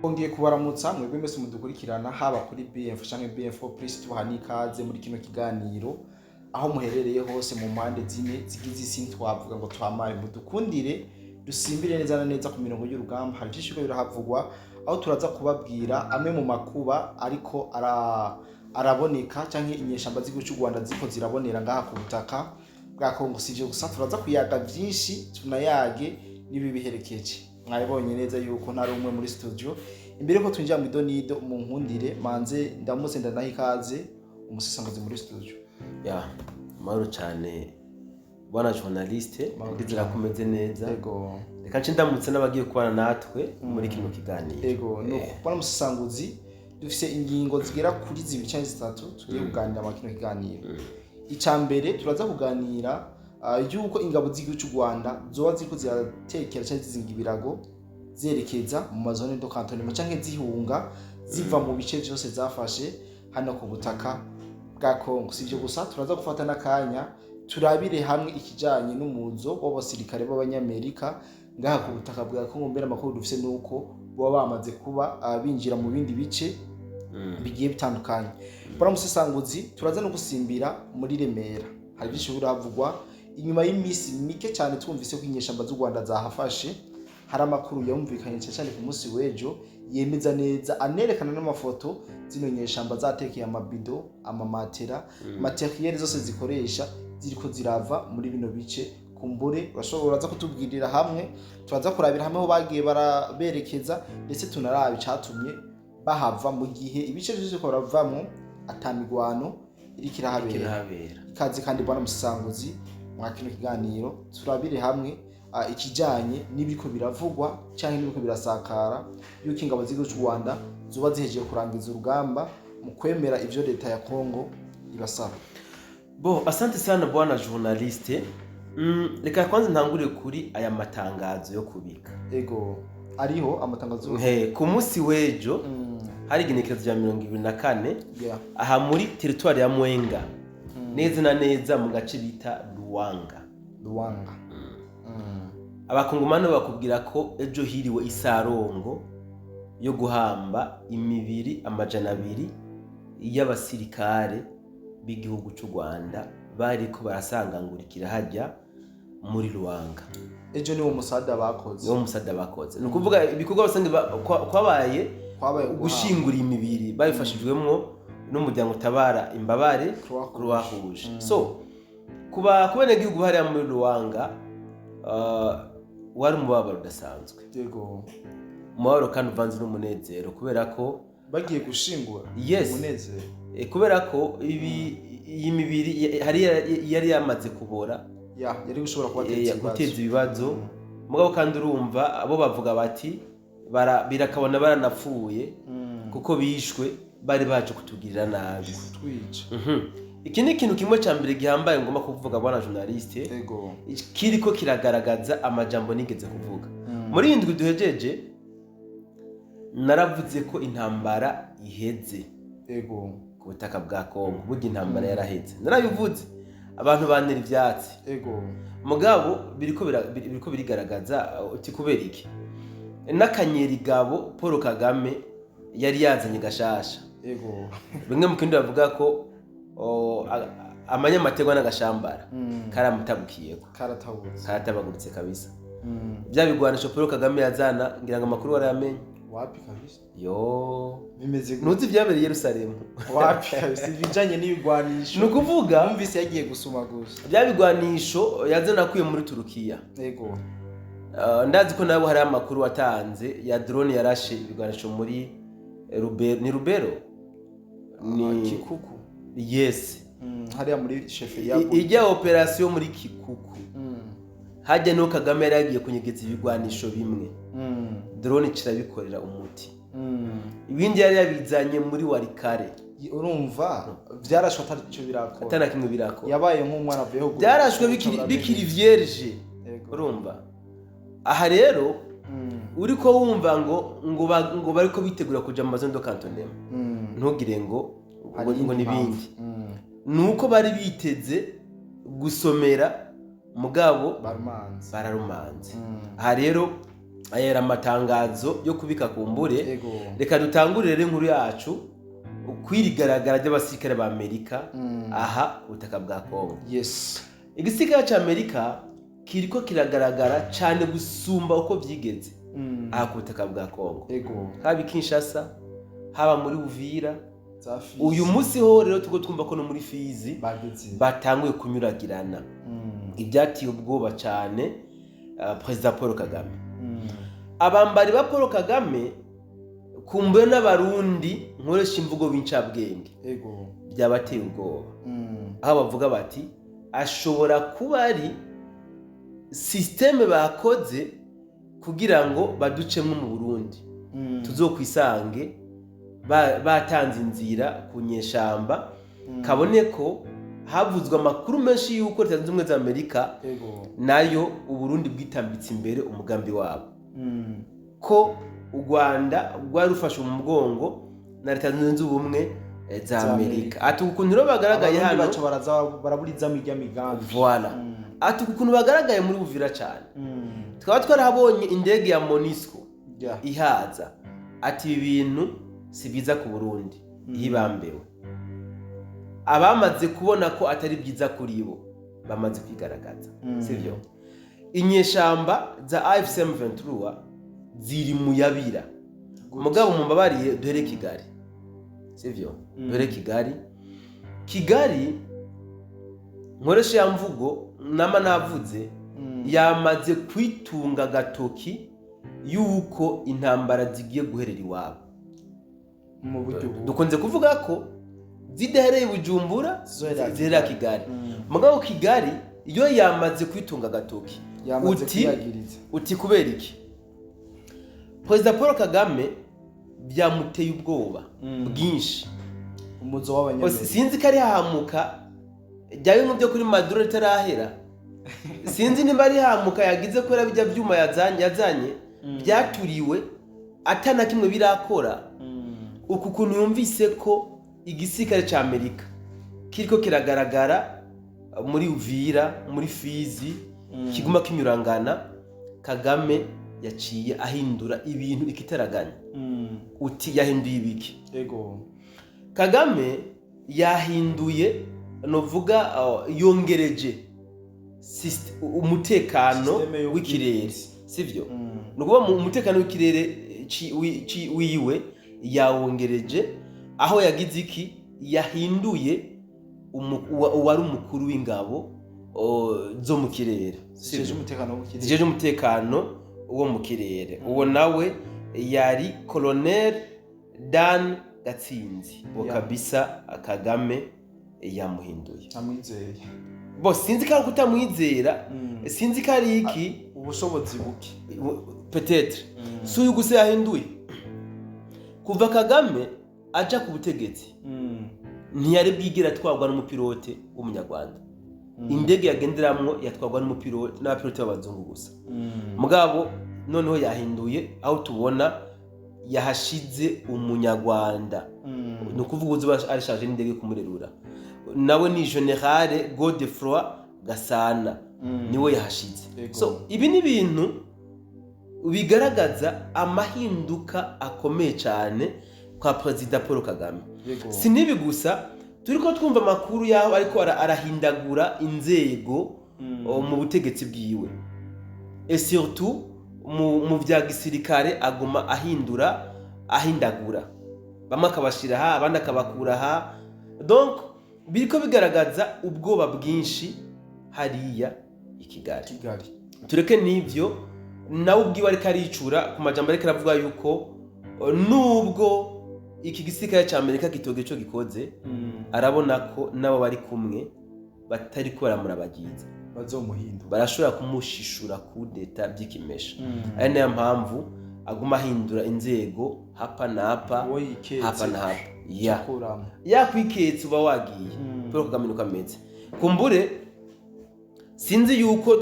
Ngiye kubaramutsa mwebwe mwese mudukurikirana haba kuri BF canke BF4 Plus tuhani ikaze muri kino kiganiro aho muherereye hose mu mpande zine zigize isi twavuga ngo twamaye mudukundire dusimbire neza na neza ku mirongo y'urugamba hari byishiko birahavugwa aho turaza kubabwira amwe mu makuba ariko araboneka canke inyeshamba z'igihugu cy'u Rwanda ziko zirabonera ngaha ku butaka bwa Kongo. Sivyo gusa turaza kuyaga byinshi tunayage nibi biherekeje. Mwabonye neza yuko ntari umwe muri studio. Imbere ko twinjira mu idonido mu nkundire manze ndamutse ndanaha ikaze umusesanguzi muri studio. Ya mahoro cyane bwana journaliste ndizira kumeze neza. Yego. Reka nce ndamutse n'abagiye kubana natwe muri kino kiganiro. Yego nuko bwana umusesanguzi dufise ingingo zigera kuri zibice zitatu tugiye kuganira mu kino kiganiro. Icambere turaza kuganira yuko ingabo z'igihugu cy'u Rwanda zoba ziko ziratekera cyangwa zizinga ibirago zerekeza mu mazone do cantonnement canke zihunga ziva mu bice byose zafashe hano ku butaka bwa Kongo. Sivyo gusa turaza gufata nakanya turabire hamwe ikijanye n'umuzo w'abasirikare b'abanyamerika ngaha ku butaka bwa Kongo. Mbere amakuru dufise nuko bo bamaze kuba binjira mu bindi bice bigiye bitandukanye. Bora musesanguzi turaza no gusimbira muri Remera. Hari byinshi biravugwa inyuma y'imisi mike cyane twumvise ko inyeshamba z'u Rwanda zahafashe. Hari amakuru yumvikanye cyane ku munsi w'ejo yemeza neza anerekana n'amafoto zino nyeshamba zatekeye amabido amamatera materiel zose zikoresha ziriko zirava muri bino bice kumbure urashobora za kutubwirira hamwe turaza kurabira hamwe ho bagiye baraberekeza ndetse tunarabe catumye bahava mu gihe ibice byose ko baravamo atamigwano irikirahabera. Ikaze kandi bwana musesanguzi mwa kino kiganiro turabire hamwe ikijanye n'ibiko biravugwa cyangwa n'ibiko birasakara yuko ingabo z'igihugu cy'u Rwanda zuba zihejeje kurangiza urugamba mu kwemera ivyo leta ya Kongo ibasaba. Asante sana bwana journaliste. Reka kwanza ntangure kuri aya matangazo yo kubika. Ego ariho amatangazo ku munsi w'ejo hari igenekerezo rya 24 aha muri territoire ya Mwenga neza na neza mu gace bita Luwanga. Abakongomani bakubwira ko ejo hiriwe isarongo yo guhamba imibiri amajana 2 y'abasirikare b'igihugu cy'u Rwanda bariko barasangangurikira hajya muri Luwanga. Ejo ni wo musada bakoze. Nukuvuga ibikorwa basange kwabaye gushingura imibiri babifashijwemo n'umuryango utabara imbabare Croix-Rouge. So kubene igihugu bari muri Luwanga wari umubabaro udasanzwe. Yego. Umubabaro kandi uvanze n'umunezero kubera ko bagiye gushingura umunezero. Kubera ko iyi mibiri yari yamaze kubora yari gushobora guteza ibibazo. Mugabo kandi urumva abo bavuga bati birakabona baranapfuye kuko bishwe bari baje kutugirira nabi kutwica. Iki ni ikintu kimwe cyambere gihambaye ngoma kuvuga bwana journaliste. Yego. Kiriko kiragaragaza amajambo nigeze kuvuga. Muri indwi duhejeje naravuze ko intambara iheze. Yego. Ku butaka bwa Kongo burya intambara yaraheze. Narabivuze abantu banera ivyatsi. Yego. Mugabo biriko birigaragaza uti kubera iki? N'akanyeri gabo Paul Kagame yari yazanye gashasha. Yego. Bimwe mu kindi bavuga ko amanyamategwa n'agashambara karamutabukiye karatabagurutse kabisa. Bya bigwanisho Paul Kagame yazana ngira ngo amakuru warayamenye. Wapi kabisa? Bimeze nuzi byabereye Yerusalemu. Wapi kabisa bijanye n'ibigwanisho. Nukuvuga umvise yagiye gusuma gusa. Bya bigwanisho yazana kuye muri Turukiya. Yego. Ndazi ko nabo hari amakuru watanze ya drone yarashe ibigwanisho muri Rubero ni Kikuku. Yes. Hariya muri chefe ya ijya operation muri Kikuku. Hajya no Kagame yaragiye kunyegeza ibigwanisho bimwe. Drone kirabikorera umuti. Ibindi yari yabizanye muri Warikare. Urumva byarashwe atarico birakora. Atana kimwe birakora. Yabaye nk'umwana avuye ho. Byarashwe bikiri vierge. Urumva. Aha rero uriko wumva ngo bariko bitegura kuja mu mazone do cantonnement. Ntugire ngo nibindi. Nuko bari biteze gusomera mugabo bararumanze. Aha rero ayera amatangazo yo kubika kumbure. Ego. Reka dutangurire rero inkuru yacu kwirigaragara ry'abasirikare ba Amerika aha ku butaka bwa Kongo. Yes. Igisirikare cy'Amerika kiriko kiragaragara cyane gusumba uko byigeze aha ku butaka bwa Kongo. Ego. Haba Kinshasa, haba muri Uvira. Zafizi. Uyu munsi ho rero tugo twumva ko no muri Fizi bageze batanguye kunyuragirana. Ibyatiye ubwoba cyane President Paul Kagame. Abambari ba Paul Kagame kumbe n'abarundi nkoresha imvugo b'incabwenge. Ego. Byabateye ubwoba. Aho bavuga bati ashobora kuba ari systeme bakoze kugira ngo baducemo mu Burundi. Tuzokwisange batanze inzira ku nyeshamba kabone ko havuzwe amakuru menshi yuko Leta Zunze Ubumwe za Amerika nayo Uburundi bwitambitse imbere umugambi wabo ko u Rwanda rwari rufashe mu mugongo na Leta Zunze Ubumwe za Amerika. Ati ukuntu rero bagaragaye hano baca baraburizamo ijya migambi. Voilà. Ati ukuntu bagaragaye muri Uvira cyane. Twaba twarahabonye indege ya MONUSCO ihaza. Ati ibintu si biza ku Burundi yibambewe. Abamaze kubona ko atari byiza kuri bo bamaze kwigaragaza. Sivyo? Inyeshamba za AFC/M23 ziri mu yabira. Mugabo mumbabariye dore Kigali. Sivyo? Dore Kigali. Kigali nkoresha ya mvugo nama navuze yamaze kwitunga gatoki yuko intambara zigiye guherera iwabo. Mu buryo dukunze kuvuga ko zidahereye Bujumbura zera Kigali. Mugabo Kigali iyo yamaze kwitunga gatoki uti kubera iki? President Paul Kagame byamuteye ubwoba bwinshi. Umuzo w'abanyamerika sinzi ko ari hamuka byawe mu byo kuri Maduro ritarahera. Sinzi niba ari hamuka yagize ko bijya byuma yazanye byaturiwe atana kimwe birakora. Uku kuntu yumvise ko igisirikare cya Amerika kiriko kiragaragara muri Uvira, muri Fizi, kiguma kinyurangana, Kagame yaciye ahindura ibintu ikitaraganya. Uti yahinduye ibiki? Ego. Kagame yahinduye novuga yongereje umutekano w'ikirere. Sivyo? Nukuba mu umutekano w'ikirere wiwe yawongereje aho yagize iki yahinduye uwari umukuru w'ingabo zo mu kirere. Zijeje umutekano wo mu kirere. Uwo nawe yari Colonel Dan Gatsinzi. Kabisa Kagame yamuhinduye. Amwizeye. Bo sinzi ko kutamwizera, sinzi ko ari iki ubushobozi buke. Peut-être. Suyu guse yahinduye. Kuva Kagame aja ku butegetsi. Ntiyari bwigira twagwa n'umupilote w'umunyarwanda. Indege yagenderamwo yatwagwa n'umupilote n'abapilote b'abazungu gusa. Mugabo noneho yahinduye aho tubona yahashize umunyarwanda. Nukuvuga uzuba arishaje n'indege kumurerura. Nawe ni General Godefroid Gasana niwe yahashize. So ibi ni ibintu bigaragaza amahinduka akomeye cyane kwa President Paul Kagame. Sinibi gusa turiko twumva makuru yaho ariko arahindagura inzego mu butegetsi bwiwe. Et surtout mu vya gisirikare aguma ahindagura. Bamwe akabashira ha abandi akabakura ha. Donc biriko bigaragaza ubwoba bwinshi hariya i Kigali. Tureke nivyo nawe ubwiwe ariko aricura ku majambo ariko aravuga yuko nubwo iki gisirikare cya Amerika gitoge cyo gikoze arabona ko nabo bari kumwe batari ko baramurabagiza bazomuhindura barashobora kumushishura kudeta by'ikimesha. Ari nayo mpamvu aguma ahindura inzego hapa na hapa yakwiketse uba wagiye Paul Kagame nuko ameze. Kumbure sinzi yuko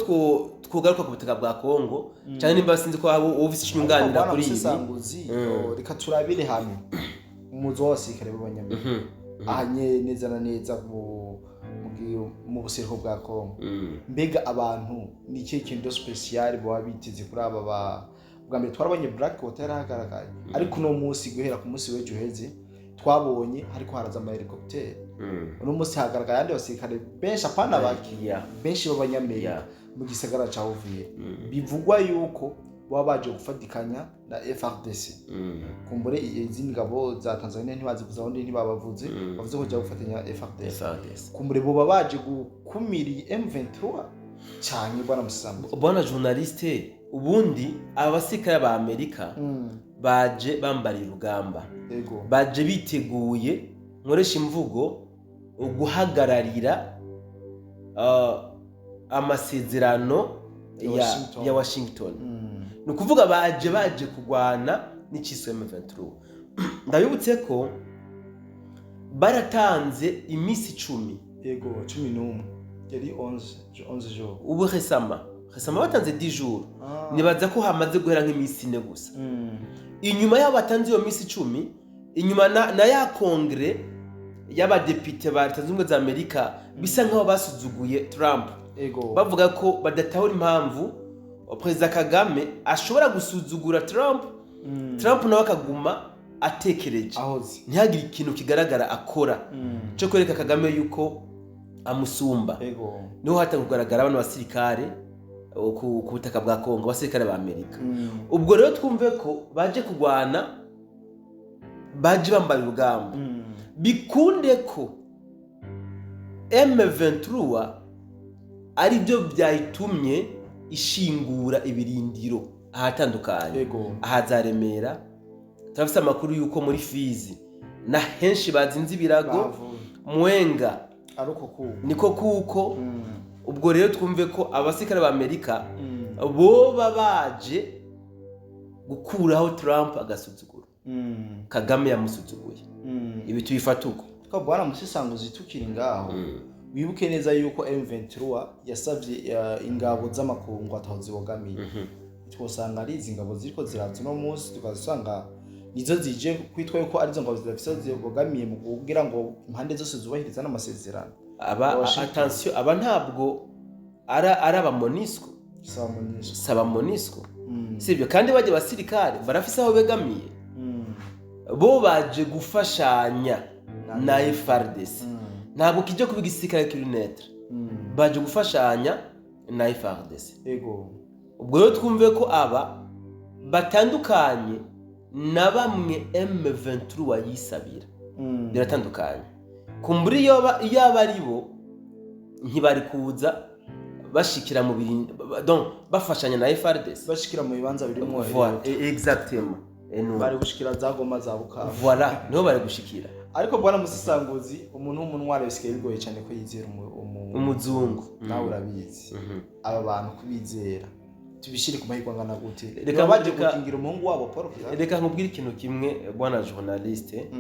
twogaruka ku butaka bwa Kongo cyane nimba sinzi ko abo ofisi cyunganira kuri ibi. Reka turabire hamwe umuzo w'abasirikare b'abanyamerika ahanye neza na neza mu buseruko bwa Kongo. Mbega abantu ni ikihe kintu special baba biteze kuri aba bwa mbere twarabonye Black Water yarahagaragaye ariko no munsi guhera ku munsi w'ejo heze twabonye hariko haraza ama helicopter uno munsi hagaragaye andi basirikare benshi apana baki benshi b'abanyamerika mu gisagara ca Uvira bivugwa yuko baba baje gufatikanya na FARDC kumbure izindi ngabo za Tanzania ntibazi kuza undi ntibabavuze bavuze ko jya gufatanya FARDC kumbure bo baje gukumiri M23 cyane bwana Musambu bwana journaliste ubundi abasirikare ba Amerika baje bambara urugamba baje biteguye nkoresha imvugo guhagararira amasezerano ya Washington ni ukuvuga baje kugwana n'icyiswe M23 ndabibutse ko baratanze iminsi 10 11 yari 11 jours ubu resama batanze 10 jours nibaza ko hamaze guhera nk'iminsi 4 gusa inyuma y'abo batanze iyo minsi 10 inyuma na ya kongre y'abadepite ba Leta Zunze Ubumwe za Amerika bisa nkaho basuzuguye Trump bavuga ko badatahura impamvu Perezida Kagame ashobora gusuzugura Trump nawe akaguma atekereje ntihagire ikintu kigaragara akora cyo kwereka Kagame yuko amusumba niho hatanga kugaragara abantu basirikare ku butaka bwa Kongo abasirikare ba Amerika ubwo rero twumve ko baje kugwana baje bambara urugamba bikunde ko M23 ari byo byayitumye ishingura ibirindiro ahatandukanye ahazaremera turafise amakuru yuko muri Fizi na henshi bazinze ibirago Mwenga niko kuko ubwo rero twumve ko abasirikare ba Amerika bo babaje gukuraho Trump agasuzuguro Kagame yamusuzuguye ibi tubifata uko ko bwana Musisanguzi tukiri ngaho wibuke neza yuko M23 yasavye ingabo z'amakungu ataho zibogamiye twosanga ari izi ngabo ziriko ziraza no munsi tukazasanga nizo zije kwitwa yuko ari zo ngabo zidafise zibogamiye mu kugira ngo impande zose zubahiriza n'amasezerano attention aba ntabwo ara aba MONUSCO saba MONUSCO sibyo kandi baje basirikare barafise aho begamiye bo baje gufashanya na FARDC ntabwo kije kubiga igisirikare kilometre baje gufashanya na FARDC ubwo rero twumve ko aba batandukanye na bamwe M23 yisabira biratandukanye kumburi yaba ari bo ntibari kuza bashikira mu birindi donc bafashanya na FARDC bashikira mu bibanza birimo exactement bari gushikira zagoma za Bukavu voilà niho bari gushikira ariko bwana Musisanguzi umuntu w'umunware bisigaye bigoye cyane ko yizera umuzungu nawe urabizi aba bantu kubizera tubishire ku mahirwe angana gute reka baje gukingira umuhungu wabo Paul Kagame reka nkubwire ikintu kimwe bwana journaliste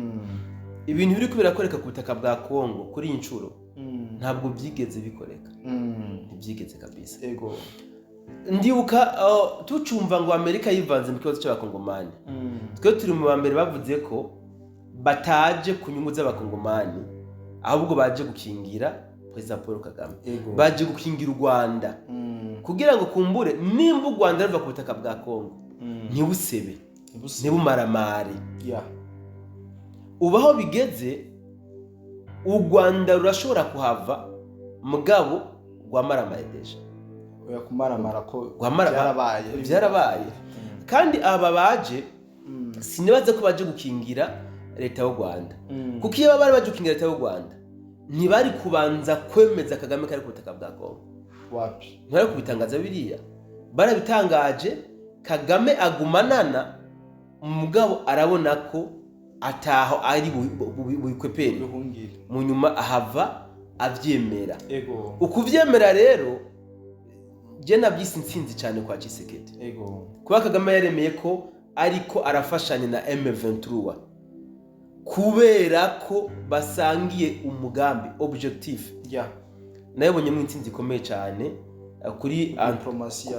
ibintu biri kubirakoreka ku butaka bwa Kongo kuri incuro ntabwo byigeze bikoreka ntibyigeze kabisa ndibuka tucumva ngo Amerika yivanze mu kibazo cy'abakongomani twe turi mu bambere bavuze ko bataje ku nyungu z'abakongomani ahubwo baje gukingira Perezida Paul Kagame baje gukingira u Rwanda kugira ngo kumbure nimba u Rwanda ruva ku butaka bwa Kongo ntibusebe ntibumaramare ubaho bigeze u Rwanda rurashobora kuhava mugabo rwamaramare deja oya kumaramara ko byarabaye kandi aba baje sinibaze ko baje gukingira leta y'u Rwanda kuko iyo bari baje gukingira leta y'u Rwanda ntibari kubanza kwemeza Kagame kari ku butaka bwa Kongo wapi ntibari kubitangaza biriya barabitangaje Kagame agumanana umugabo arabona ko ataho ari bukwepere mu nyuma ahava avyemera ukuvyemera rero je nabyisi nsinzi cyane kwa Tshisekedi kuba Kagame yaremeye ko ariko arafashanya na M23 kubera ko basangiye umugambi objectif nayibonye mu nsinzi ikomeye cyane kuri diplomasiya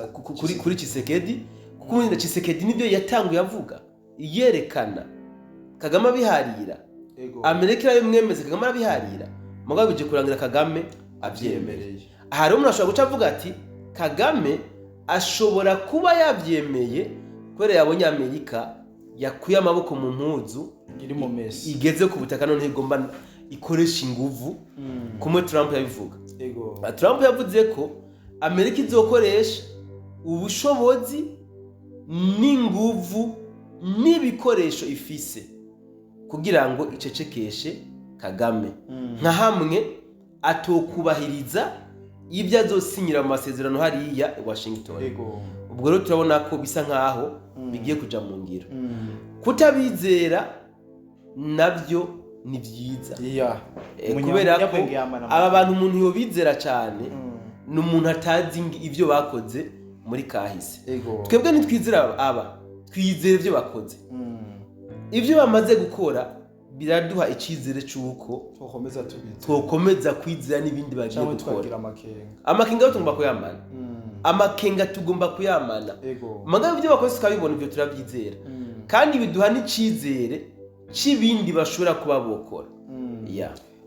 kuri Tshisekedi kuko muri Tshisekedi nibyo yatanguye avuga yerekana Kagame abiharira Amerika yo mwemeze Kagame abiharira mugabo bije kurangira Kagame avyemereye hari umuntu ashobora guca avuga ati Kagame ashobora kuba yavyemeye kubera yabonye Amerika yakuye amaboko mu mpuzu iri mu mesi igeze ku butaka none igomba ikoresha inguvu kumwe Trump yabivuga. Trump yavuze ko Amerika izokoresha ubushobozi n'inguvu n'ibikoresho ifise kugira ngo icecekeshe Kagame nka hamwe atokubahiriza ibyo azosinyira mu masezerano hariya i Washington. Ubwo rero turabona ko bisa nkaho bigiye kuja mu ngiro. Kutabizera nabyo ni byiza kubera ko aba bantu umuntu yobizera cyane ni umuntu atazi ibyo bakoze muri kahise. Twebwe ntitwizera twizere ibyo bakoze. Ibyo bamaze gukora biraduha icyizere cy'uko twokomeza kwizera n'ibindi bagiye gukora. Amakenga tugomba kuyamana. Amakenga tugomba kuyamana. Mugabo ibyo bakoze tukabibona ibyo turabyizera. Kandi biduha n'icyizere cy'ibindi bashobora kuba bokora.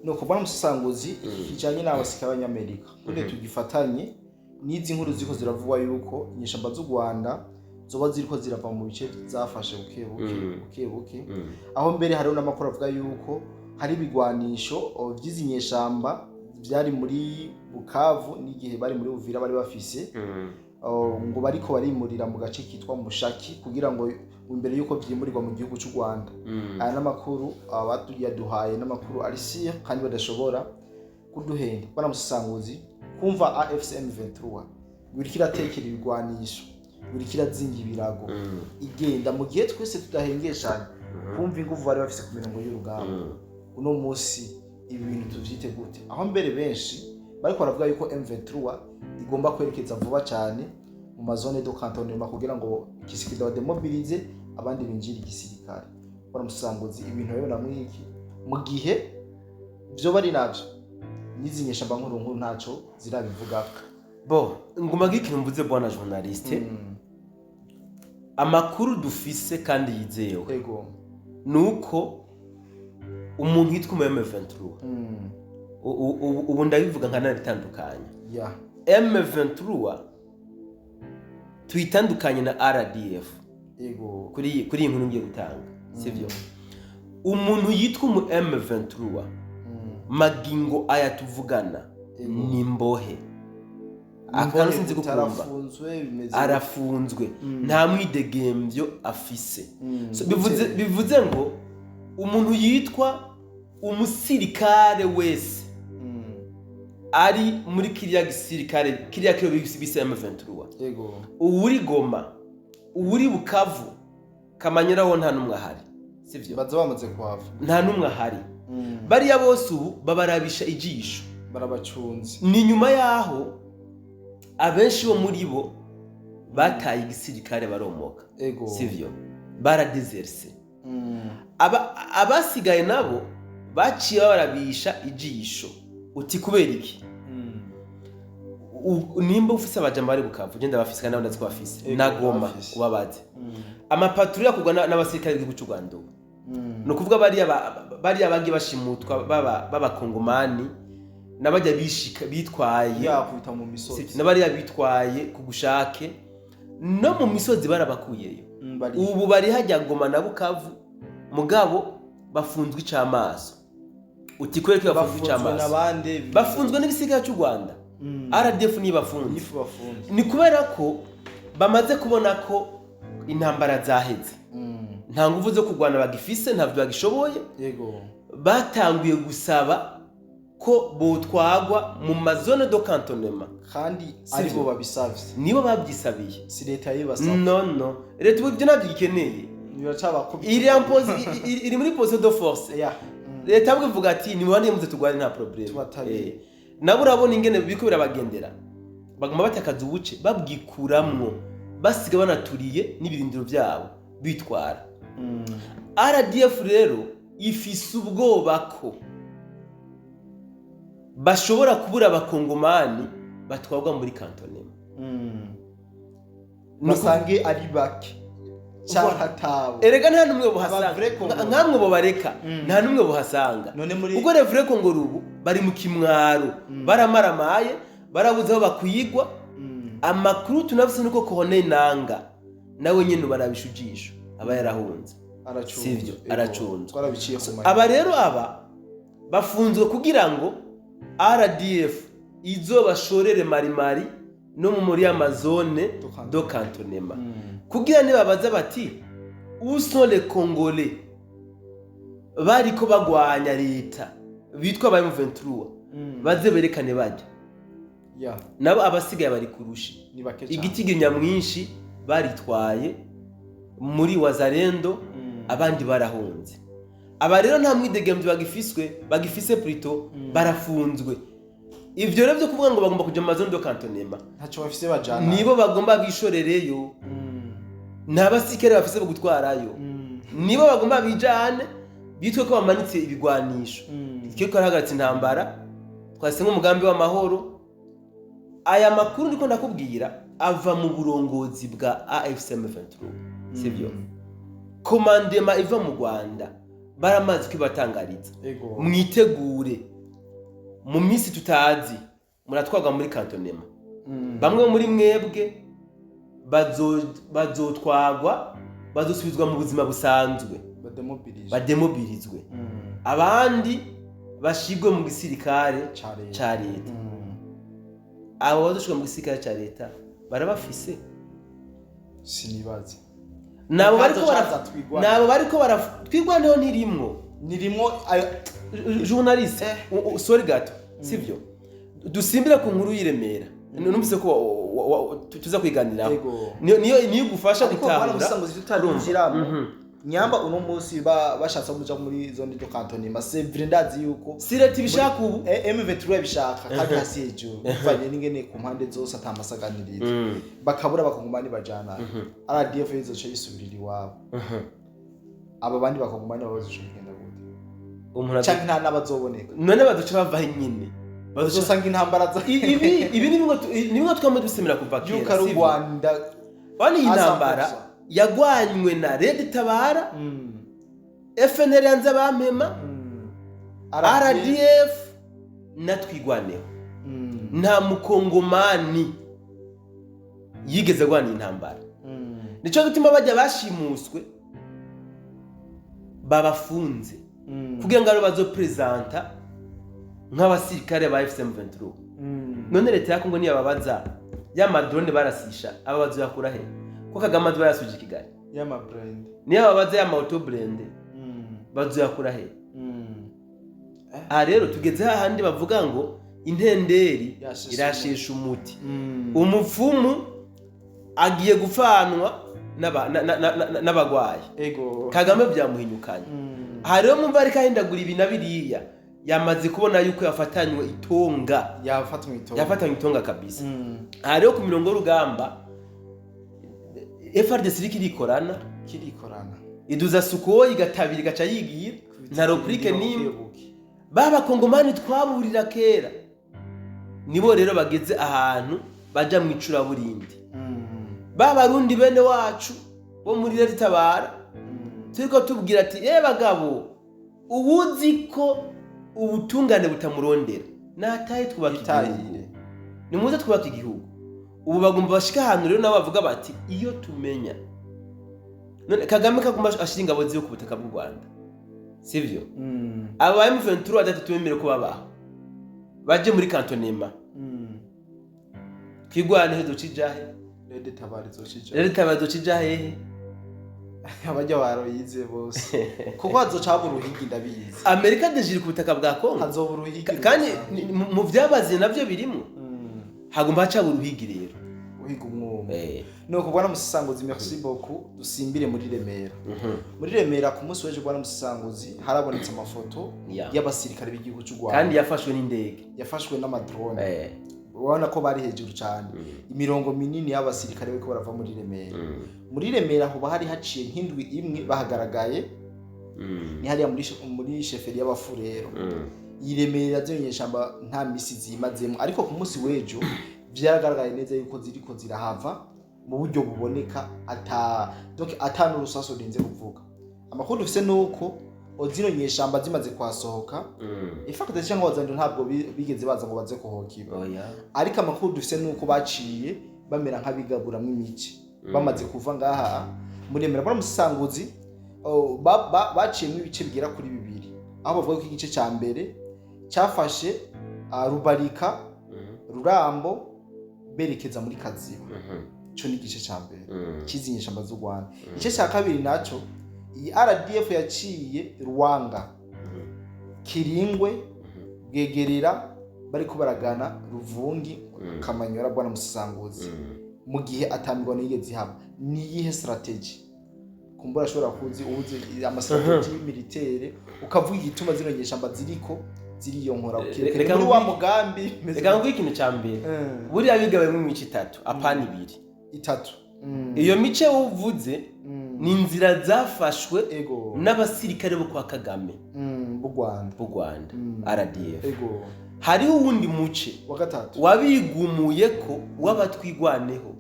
Nuko bwana Musanguzi kijanye n'abasika b'Amerika kude tugifatanye n'izi nkuru ziko ziravugwa yuko inyeshamba z'u Rwanda zoba ziriko zirava mu bice zafashe buke aho mbere hariho n'amakuru avuga yuko hari bigwanisho by'izi nyeshamba byari muri Bukavu n'igihe bari muri Uvira bari bafise ngo bariko barimurira mu gace kitwa Mushaki kugira ngo imbere yuko byimurirwa mu gihugu cy'u Rwanda. Aya n'amakuru yaduhaye n'amakuru ari siya kandi badashobora kuduhenda. Bwana Musanguzi kumva AFCM 23 birikira tekera ibigwanisho birikira zinga ibirago igenda mu gihe twese tudahengeshanya kumva inguvu bari bafise ku mirongo y'urugamba. Uno munsi ibi bintu tuvyite gute? Aho mbere benshi bariko baravuga yuko M23 igomba kwerekeza vuba cyane mu mazone do cantonnement kugira ngo igisikida bademobilize abandi binjira igisirikare. Bwana Musanguzi ibintu rero namwiki mu gihe byo bari navyo nizinyesha nkuru ntaco zirabivuga. Nguma gikino mvuze bwana journaliste. Amakuru dufise kandi yizewe nuko umuntu yitwa M23 ubu ndabivuga nka naritandukanye. M23 tuyitandukanye na RDF kuri inkuru ngiye gutanga sivyo. Umuntu yitwa mu M23 magingo aya tuvugana ni imbohe. Akantu sinzi kukumva arafunzwe nta mwidegembyo afise. Bivuze ngo umuntu yitwa umusirikare wese ari muri kiriya gisirikare kiriya kiro bise M23 uwuri Goma uwuri Bukavu Kamanyiraho nta numwe ahari sivyo. Baza bamaze kuhava nta numwe ahari. Bariya bose ubu babarabisha ijisho barabacunze. Ni nyuma yaho abenshi bo muri bo bataye igisirikare baromoka sivyo, baradeserse. Abasigaye nabo baciye barabisha ijisho. Uti kubera iki? Nimba ufise abajamba bari Bukavu genda bafise kandi ndazi ko bafise nagoma kubabaze amapatruya kugwa n'abasirikare b'igihugu cy'u Rwanda. No kuvuga bari abagi bashimutwa baba Kongomani nabajya bishika bitwaye yakubita mu misozi nabari bitwaye kugushake no mu misozi barabakuyeyo. Ubu bari hajya Goma na Bukavu mugabo bafunzwe icamaso. Uti kwereke bafunzwe icamaso bafunzwe n'igisiga cy'u Rwanda. RDF ni bafunze ni kubera ko bamaze kubona ko intambara zaheze nta nguvu zo kurwana bagifise ntavyo bagishoboye. Batanguye gusaba ko botwagwa mu mazone do cantonnement kandi aribo babisavye nibo babyisabiye si leta yibasavye. No leta ibyo nabyo gikeneye iri muri position de force. Leta bwivuga ati ni mubandi muze tugwane nta problem. Nabo urabona ingene biko birabagendera baguma batakaza ubuce babwikuramwo basiga banaturiye n'ibirindiro byabo bitwara. RDF rero ifise ubwoba ko bashobora kubura abakongomani batwagwa muri cantonnement musange ari bake cyatabo. Erega nta numwe buhasanga nkamwe bo bareka nta numwe buhasanga. Ubwo revre ko ngo rubu bari mu kimwaro baramaramaye barabuze aho bakwigwa. Amakuru tunafise nuko Colonel nawe nyine barabishujisha aba yarahunze sivyo aracunzwe aba rero aba bafunzwe kugira ngo RDF izo bashorere marimari no muri Amazone do cantonnement kugira ne babaza bati où sont les Congolais bariko bagwanya leta bitwa ba M23 baze berekane bajya nabo abasigaye bari kurushi igiti nyamwinshi baritwaye muri Wazalendo abandi barahunze aba rero nta mwidegemvye bagifise plutôt barafunzwe ivyo rero byo kuvuga ngo bagomba kuja mu Amazone do cantonnement ntaco bafise bajana nibo bagomba bishorereyo nta basikere bafise bo gutwarayo nibo bagomba bijane bitwe ko bamanitse ibigwanisho kiko arahagaritse intambara twase nk'umugambi w'amahoro aya makuru ndiko ndakubwira ava mu burongozi bwa AFCM 23 sivyo komandema iva mu Rwanda baramaze kwibatangariza mwitegure mu minsi tutazi muratwagwa muri cantonnement bamwe muri mwebwe bazotwagwa bazosubizwa mu buzima busanzwe bademobilizwe abandi bashigwe mu gisirikare ca leta abo bazoshigwa mu gisirikare ca leta barabafise sinibaze nabo bariko baratwigwa niho ntirimwo journaliste sorry gato sivyo dusimbira ku nkuru y'Iremera numvise ko tuza kwiganiraho niyo gufasha gutahura nyamba uno munsi bashatse kuja muri zone do cantonnement c'est vrai ndazi yuko sireti bishaka ubu M23 bishaka kandi hasi hejuru bivanye n'ingene ku mpande zose atamasaganiriza bakabura bakongomani bajana RDF izoca yisubirira iwabo aba bandi bakongomani bazoca kugenda gute cyangwa nta nabazoboneka none baduca bava nyine bazosanga intambara za ibi nimwe twame dusemera kuva kera yuko ari Rwanda bani intambara yagwanywe na Red Tabara FNL yanze abampema RDF natwigwaneho nta mukongomani yigeze gwana intambara nico gituma bajya bashimuswe babafunze kugira ngo bazo presenta nk'abasirikare ba FCM 23 none leta ya Kongo niyo babaza ya madrone barasisha ababazo yakura he ko Kagame adwa yasuje Kigali ya ma brand niyo babaza ya auto brand bazo yakura he rero tugeze hahandi bavuga ngo intenderi irashesha umuti umupfumu agiye gufanwa n'abagwayi Kagame byamuhinyukanye rero mumva ariko ahindagura ibinabiriya yamaze kubona yuko yafatanywe itonga yafatanywe itonga kabisa rero ku mirongo y'urugamba FARDC kirikorana iduza Sukoyi gatabiri gaca yigira nta replique nimwe baba kongomani twaburira kera nibo rero bageze ahantu baja mu icura burindi baba rundi bene wacu bo muri Red Tabara turiko tubwira ati bagabo ubuzi ko ubutungane butamurondera nataye twubakitayire ni muze twubaka igihugu ubu bagomba bashika ahantu rero nabo bavuga bati iyo tumenya none Kagame kaguma ashinga abo ziyo ku butaka bw'u Rwanda sivyo aba M23 adatumemere ko babaho baje muri cantonnement kwigwana hedo cijahe Red Tabara zocijahe abajya baroyize bose kuko azoca buruhigi ndabizi Amerika dejiri ku butaka bwa Kongo azoburuhigi kandi mu byabazi navyo birimo hagomba haca buruhigi rero uhiga umwumwe no kubona musisanguzi merci beaucoup dusimbire muri Remera muri Remera ku munsi weje bwana musisanguzi harabonetse amafoto y'abasirikare b'igihugu cy'u Rwanda kandi yafashwe n'indege yafashwe n'amadrone ubona ko bari hejuru cyane imirongo minini y'abasirikare biko barava muri Remera muri Remera ho bahari haciye nk'indwi imwe bahagaragaye ni hariya muri sheferi y'abafurero yiremera zonyeshamba nta misi zimazemo ariko ku munsi wejo byaragaragaye neza yuko ziriko zirahava mu buryo buboneka atanu rusaso denze kuvuga amakuru dufise nuko ozino nyeshamba zimaze kwasohoka ifakata cyangwa wazando ntabwo bigeze baza ngo baze kuhokiba ariko amakuru dufise nuko baciye bamera nk'abigaburamwe imici bamaze kuva ngaha muremera bari umusesanguzi baciyemo ibice bigera kuri bibiri aho bavuga ko igice cya mbere cyafashe Rubarika Rurambo berekeza muri Kaziba cyo ni igice cya mbere kizinye shamba z'u Rwanda. Igice cya kabiri naco iyi RDF yaciye Ruwanga Kiringwe Bwegerera bari kubaragana Ruvungi Kamanyora bwana musesanguzi mu gihe atambirwa yigeze haba. Ni yihe strategy kumbura ashobora kuzi ubuze amastrategy militaire ukavuga igituma zino nyeshamba ziriko ziriyonkora reka wa mugambi reka ngo ikintu cya mbere buriya bigawe mu mice 3 apana 2 iyo mice uvuze ni inzira zafashwe n'abasirikare bo kwa Kagame b'u Rwanda RDF ego hariho uwundi muce wa gatatu wabigumuye ko wabatwigwaneho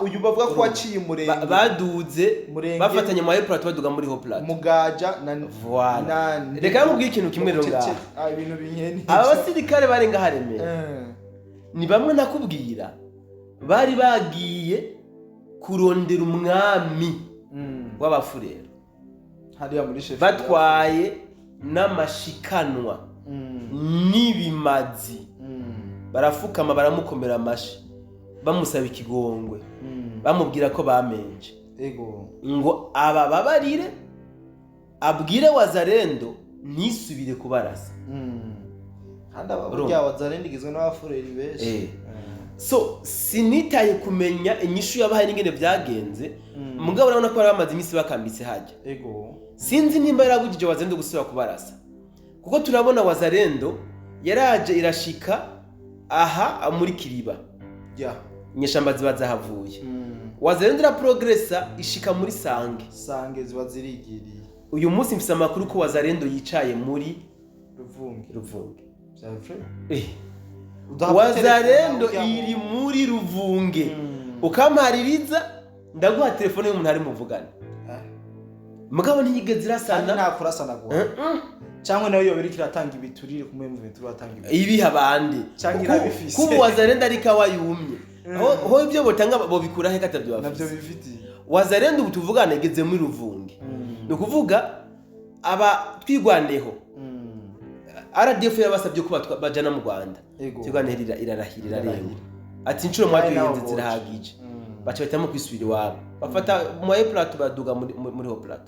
uyu bavuga ko waciye umurenge baduze bafatanye mu airport baduga muri Hoplat Mugaja na reka nkubwire ikintu kimwe rero ngaho ibintu binkeni abasirikare barenga hareme ni bamwe nakubwira bari bagiye kurondera umwami w'abafurero hariya muri chef batwaye n'amashikanwa n'ibimazi barafukama baramukomera amashi bamusaba ikigongwe bamubwira ko bamenje ngo abababarire abwire Wazalendo nisubire kubarasa handa baburya Wazalendo igizwe n'abafureri benshi so sinitaye kumenya inyishu yabahaye n'ingene byagenze mugabo urabona ko bari bamaze iminsi bakambitse hajya sinzi nimba yarabujije Wazalendo gusubira kubarasa kuko turabona Wazalendo yaraje irashika aha muri Kiriba inyeshamba ziba zahavuye Wazalendo ira progressa ishika muri Sange ziba zirigiriye uyu munsi mfise amakuru ko Wazalendo yicaye muri Ruvunge Wazalendo iri muri Ruvunge ukampaririza ndaguha telefone y'umuntu ari muvugana mugabo ntiyigeze irasana nta kurasana gwa cyangwa nayo yobera kiratanga ibiturire kumwe mu bintu batanga ibiha abandi kuko Wazalendo ari kawa yumye ho ibyo botanga bobikura he katabyo nabyo bifiti Wazalendo ubutuvugana igeze muri Ruvunge no kuvuga aba twigwaneho RDF yabasabye ko bajana mu Rwanda twigwanehera irarahirira rero ati incuro mwaduyenze zirahagije baca batamo kwisubira iwabo bafata mu airport baduga muri Hoplat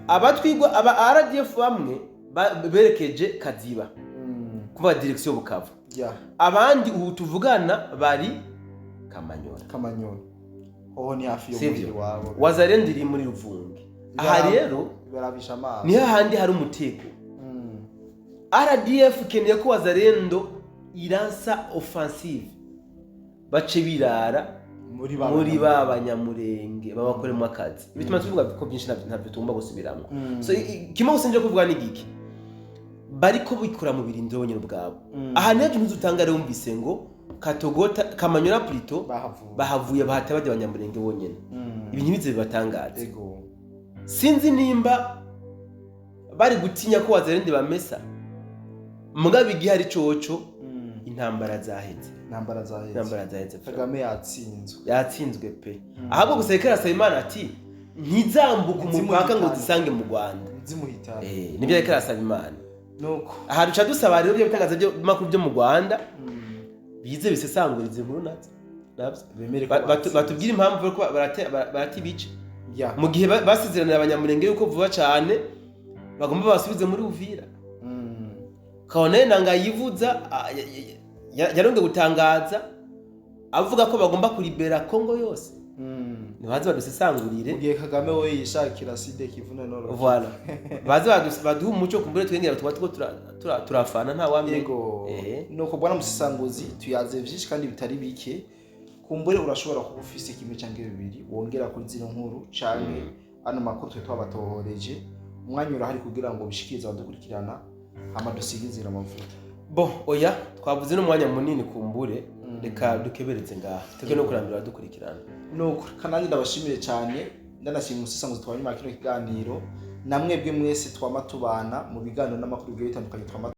abatwigwa aba RDF bamwe berekeje Kaziba kuba direction Bukavu abandi ubu tuvugana bari Kamanyora hoho ni hafi yo muri wabo Wazalendo iri muri Ruvunge aha rero barabisha amazi ni hahandi hari umutego RDF keneye ko Wazalendo iransa offensive bace birara muri babanyamurenge babakoremo akazi bituma tuvuga ko byinshi ntabyo tumba gusubiramwo so kimwe gusenje kuvuga ni giki bariko bikora mu birindiro bonyine bwabo aha nejo ntuzutangare wumvise ngo Katogota Kamanyora Plito bahavuye bahata bajya abanyamurenge bonyine ibintu bize bibatangaza sinzi nimba bari gutinya ko Wazalendo bamesa mugabe igihari coco intambara zaheze Kagame yatsinzwe pe ahubwo gusekera Sayimana ati ntizambuka umupaka ngo zisange mu Rwanda zimuhitana nibyo rekera Sayimana nuko aha duca dusaba rero byo bitangaza byo makuru byo mu Rwanda bize bisesangurize inkuru batubwira impamvu ko baratibice mu gihe basizeranira abanyamurenge yuko vuba cyane bagomba basubize muri Uvira kabone nanga yivuza yaronge gutangaza avuga ko bagomba kuribera Kongo yose nibaze badusesangurire ugiye Kagame we yishakira side kivuna noro voilà baze baduha umuco kumbure twengera turafana nta wamye nuko bwana musesanguzi tuyaze byinshi kandi bitari bike kumbure urashobora kuba ufise kimwe cyangwa bibiri wongera kuri zino nkuru canke ano makuru twe twabatohoreje umwanya urahari kugira ngo bishikirize abadukurikirana amadusigizira amavuta oya twavuze n'umwanya munini kumbure reka dukeberetse ngaha tege no kurambira dukurikirana nuko kanandi ndabashimire cyane ndanashimye umusesanguzi twanyuma kino kiganiro namwebwe mwese twamatubana mu biganiro n'amakuru bitandukanye twama